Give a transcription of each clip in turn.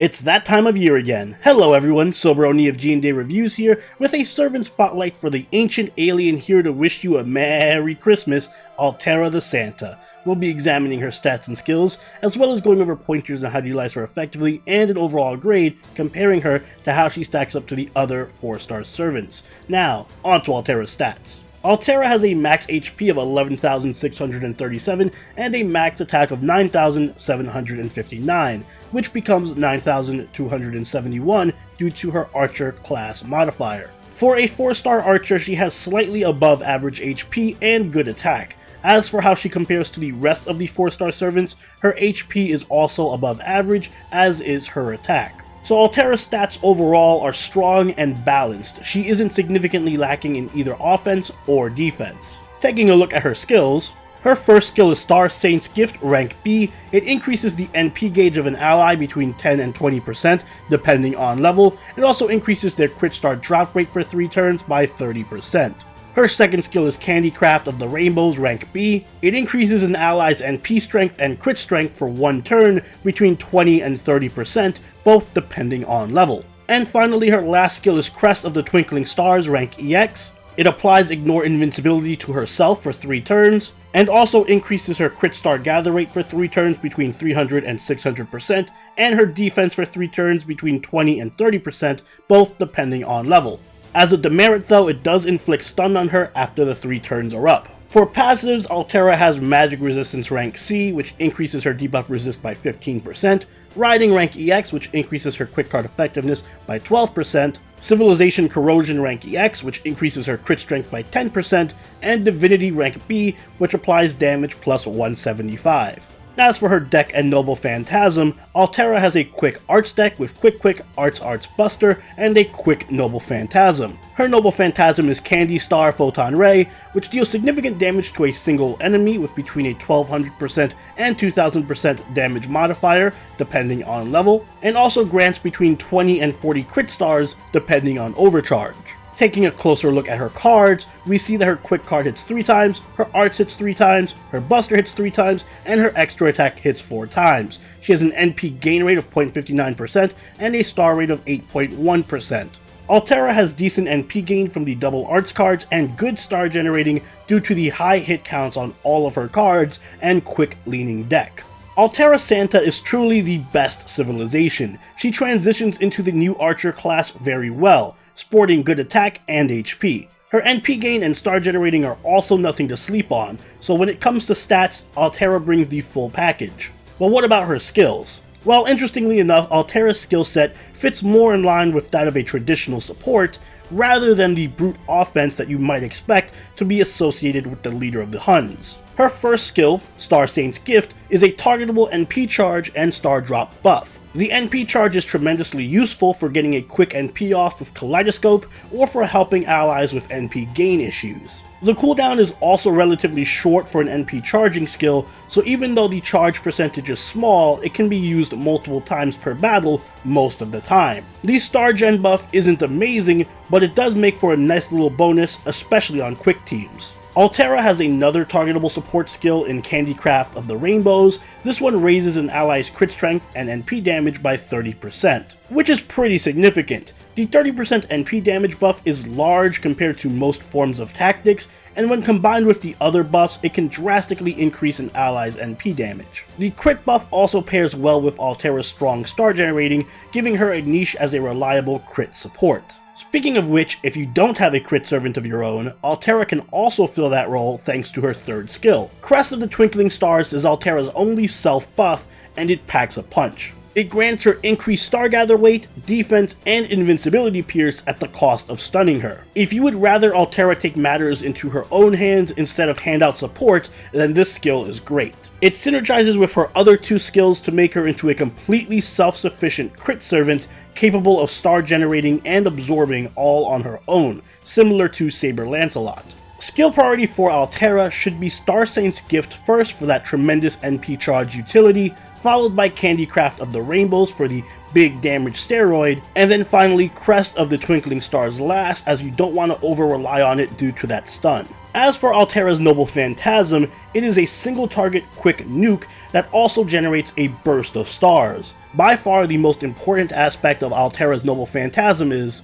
It's that time of year again. Hello everyone, Soberoni of G&D Reviews here with a servant spotlight for the ancient alien here to wish you a Merry Christmas, Altera the Santa. We'll be examining her stats and skills, as well as going over pointers on how to utilize her effectively and an overall grade, comparing her to how she stacks up to the other 4-star servants. Now, on to Altera's stats. Altera has a max HP of 11,637 and a max attack of 9,759, which becomes 9,271 due to her Archer class modifier. For a 4-star Archer, she has slightly above average HP and good attack. As for how she compares to the rest of the 4-star servants, her HP is also above average, as is her attack. So Altera's stats overall are strong and balanced. She isn't significantly lacking in either offense or defense. Taking a look at her skills, her first skill is Star Saint's Gift, rank B. It increases the NP gauge of an ally between 10 and 20% depending on level. It also increases their crit star drop rate for 3 turns by 30%. Her second skill is Craft of the Rainbows, rank B. It increases an ally's NP strength and crit strength for 1 turn between 20 and 30%, both depending on level. And finally, her last skill is Crest of the Twinkling Stars, rank EX. It applies Ignore Invincibility to herself for 3 turns, and also increases her crit star gather rate for 3 turns between 300 and 600%, and her defense for 3 turns between 20 and 30%, both depending on level. As a demerit though, it does inflict stun on her after the 3 turns are up. For passives, Altera has Magic Resistance rank C, which increases her debuff resist by 15%, Riding rank EX, which increases her quick card effectiveness by 12%, Civilization Corrosion rank EX, which increases her crit strength by 10%, and Divinity rank B, which applies damage plus 175. As for her deck and Noble Phantasm, Altera has a Quick Arts deck with Quick Arts Buster and a Quick Noble Phantasm. Her Noble Phantasm is Candy Star Photon Ray, which deals significant damage to a single enemy with between a 1200% and 2000% damage modifier, depending on level, and also grants between 20 and 40 crit stars, depending on overcharge. Taking a closer look at her cards, we see that her quick card hits 3 times, her arts hits 3 times, her buster hits 3 times, and her extra attack hits 4 times. She has an NP gain rate of 0.59% and a star rate of 8.1%. Altera has decent NP gain from the double arts cards and good star generating due to the high hit counts on all of her cards and quick leaning deck. Altera Santa is truly the best civilization. She transitions into the new Archer class very well, sporting good attack and HP. Her NP gain and star generating are also nothing to sleep on, so when it comes to stats, Altera brings the full package. But what about her skills? Well, interestingly enough, Altera's skill set fits more in line with that of a traditional support, rather than the brute offense that you might expect to be associated with the leader of the Huns. Her first skill, Star Saint's Gift, is a targetable NP charge and star drop buff. The NP charge is tremendously useful for getting a quick NP off with Kaleidoscope or for helping allies with NP gain issues. The cooldown is also relatively short for an NP charging skill, so even though the charge percentage is small, it can be used multiple times per battle most of the time. The star gen buff isn't amazing, but it does make for a nice little bonus, especially on quick teams. Altera has another targetable support skill in Craft of the Rainbows. This one raises an ally's crit strength and NP damage by 30%, which is pretty significant. The 30% NP damage buff is large compared to most forms of tactics, and when combined with the other buffs, it can drastically increase an ally's NP damage. The crit buff also pairs well with Altera's strong star generating, giving her a niche as a reliable crit support. Speaking of which, if you don't have a crit servant of your own, Altera can also fill that role thanks to her third skill. Crest of the Twinkling Stars is Altera's only self-buff, and it packs a punch. It grants her increased star gather weight, defense, and invincibility pierce at the cost of stunning her. If you would rather Altera take matters into her own hands instead of hand out support, then this skill is great. It synergizes with her other 2 skills to make her into a completely self-sufficient crit servant capable of star generating and absorbing all on her own, similar to Saber Lancelot. Skill priority for Altera should be Star Saint's Gift first for that tremendous NP charge utility, followed by Candycraft of the Rainbows for the big damage steroid, and then finally Crest of the Twinkling Stars last, as you don't want to over rely on it due to that stun. As for Altera's Noble Phantasm, it is a single target quick nuke that also generates a burst of stars. By far the most important aspect of Altera's Noble Phantasm is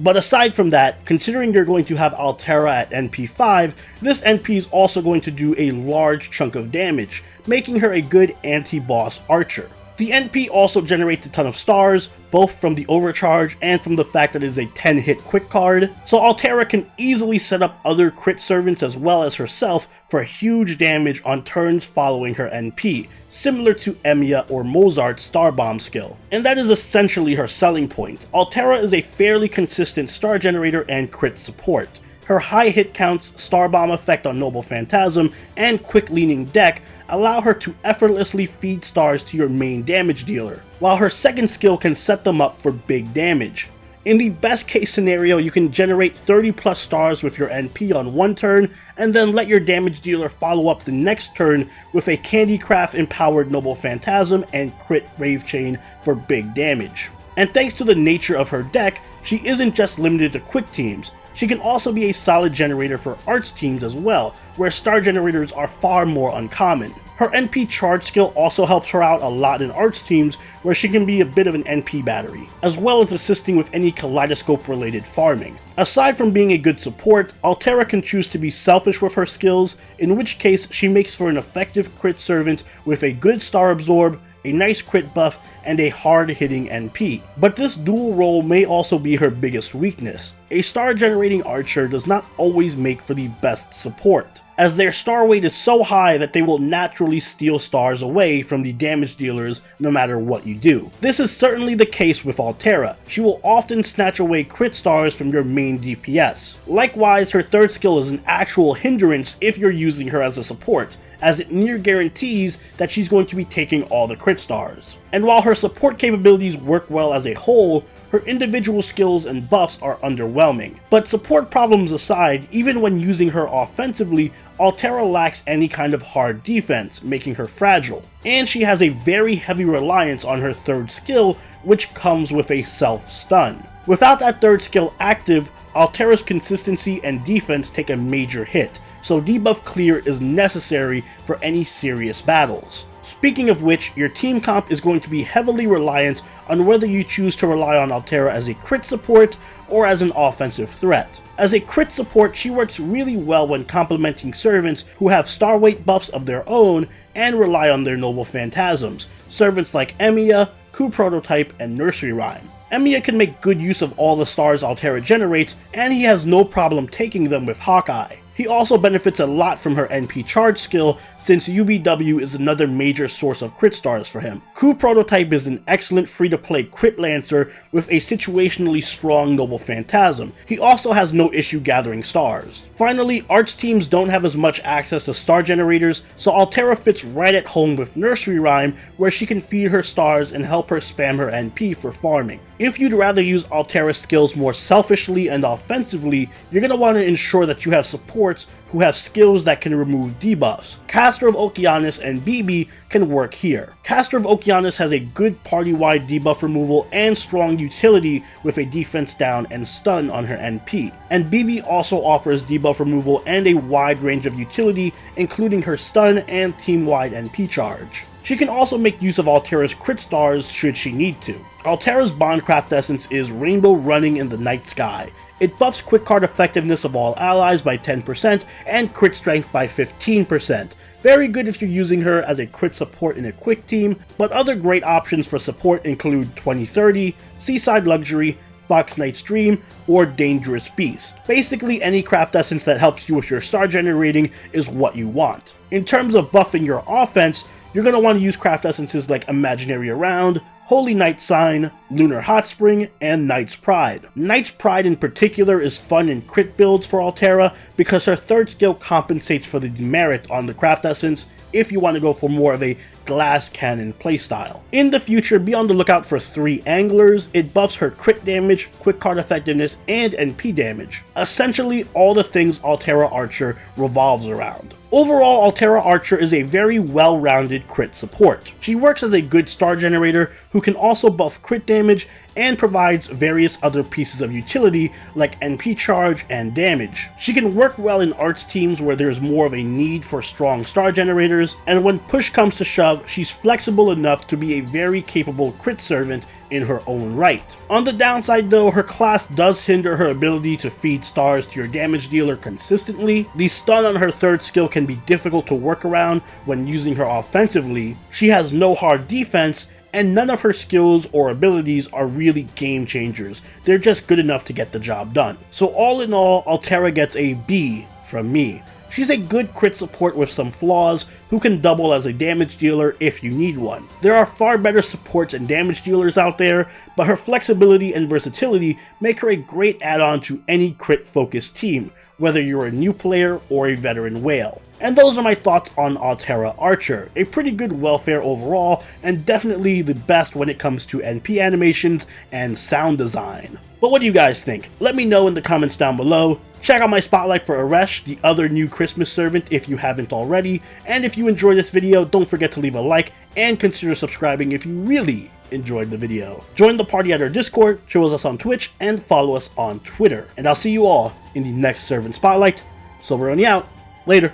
but aside from that, considering you're going to have Altera at NP5, this NP is also going to do a large chunk of damage, making her a good anti-boss archer. The NP also generates a ton of stars, both from the overcharge and from the fact that it is a 10-hit quick card, so Altera can easily set up other crit servants as well as herself for huge damage on turns following her NP, similar to Emiya or Mozart's Star Bomb skill. And that is essentially her selling point. Altera is a fairly consistent star generator and crit support. Her high hit counts, Star Bomb effect on Noble Phantasm, and quick leaning deck allow her to effortlessly feed stars to your main damage dealer, while her second skill can set them up for big damage. In the best case scenario, you can generate 30 plus stars with your NP on one turn, and then let your damage dealer follow up the next turn with a Candycraft empowered Noble Phantasm and crit Rave Chain for big damage. And thanks to the nature of her deck, she isn't just limited to quick teams. She can also be a solid generator for arts teams as well, where star generators are far more uncommon. Her NP charge skill also helps her out a lot in arts teams, where she can be a bit of an NP battery, as well as assisting with any kaleidoscope related farming. Aside from being a good support, Altera can choose to be selfish with her skills, in which case she makes for an effective crit servant with a good star absorb, a nice crit buff, and a hard-hitting NP. But this dual role may also be her biggest weakness. A star-generating archer does not always make for the best support, as their star weight is so high that they will naturally steal stars away from the damage dealers no matter what you do. This is certainly the case with Altera. She will often snatch away crit stars from your main DPS. Likewise, her third skill is an actual hindrance if you're using her as a support, as it near guarantees that she's going to be taking all the crit stars. And while her support capabilities work well as a whole, her individual skills and buffs are underwhelming. But support problems aside, even when using her offensively, Altera lacks any kind of hard defense, making her fragile. And she has a very heavy reliance on her third skill, which comes with a self-stun. Without that third skill active, Altera's consistency and defense take a major hit, so debuff clear is necessary for any serious battles. Speaking of which, your team comp is going to be heavily reliant on whether you choose to rely on Altera as a crit support or as an offensive threat. As a crit support, she works really well when complementing servants who have star weight buffs of their own and rely on their Noble Phantasms, servants like Emiya, Coup Prototype, and Nursery Rhyme. Emiya can make good use of all the stars Altera generates, and he has no problem taking them with Hawkeye. He also benefits a lot from her NP charge skill, since UBW is another major source of crit stars for him. Coup Prototype is an excellent free-to-play crit lancer with a situationally strong Noble Phantasm. He also has no issue gathering stars. Finally, arts teams don't have as much access to star generators, so Altera fits right at home with Nursery Rhyme, where she can feed her stars and help her spam her NP for farming. If you'd rather use Altera's skills more selfishly and offensively, you're going to want to ensure that you have supports who have skills that can remove debuffs. Caster of Okeanis and BB can work here. Caster of Okeanis has a good party-wide debuff removal and strong utility with a defense down and stun on her NP. And BB also offers debuff removal and a wide range of utility, including her stun and team-wide NP charge. She can also make use of Altera's crit stars should she need to. Altera's Bondcraft Essence is Rainbow Running in the Night Sky. It buffs quick card effectiveness of all allies by 10% and crit strength by 15%. Very good if you're using her as a crit support in a quick team, but other great options for support include 2030, Seaside Luxury, Fox Knight's Dream, or Dangerous Beast. Basically, any craft essence that helps you with your star generating is what you want. In terms of buffing your offense, you're going to want to use craft essences like Imaginary Around, Holy Night Sign, Lunar Hot Spring, and Knight's Pride. Knight's Pride in particular is fun in crit builds for Altera because her third skill compensates for the demerit on the craft essence, if you want to go for more of a glass cannon playstyle. In the future, be on the lookout for 3 anglers. It buffs her crit damage, quick card effectiveness, and NP damage. Essentially all the things Altera Archer revolves around. Overall, Altera Archer is a very well-rounded crit support. She works as a good star generator who can also buff crit damage and provides various other pieces of utility like NP charge and damage. She can work well in arts teams where there's more of a need for strong star generators, and when push comes to shove, she's flexible enough to be a very capable crit servant in her own right. On the downside though, her class does hinder her ability to feed stars to your damage dealer consistently. The stun on her 3rd skill can be difficult to work around when using her offensively. She has no hard defense, and none of her skills or abilities are really game changers. They're just good enough to get the job done. So all in all, Altera gets a B from me. She's a good crit support with some flaws, who can double as a damage dealer if you need one. There are far better supports and damage dealers out there, but her flexibility and versatility make her a great add-on to any crit-focused team, whether you're a new player or a veteran whale. And those are my thoughts on Altera Archer. A pretty good welfare overall, and definitely the best when it comes to NP animations and sound design. But what do you guys think? Let me know in the comments down below. Check out my spotlight for Aresh, the other new Christmas servant, if you haven't already. And if you enjoyed this video, don't forget to leave a like and consider subscribing if you really enjoyed the video. Join the party at our Discord, show us on Twitch, and follow us on Twitter. And I'll see you all in the next servant spotlight. Soberoni out. Later.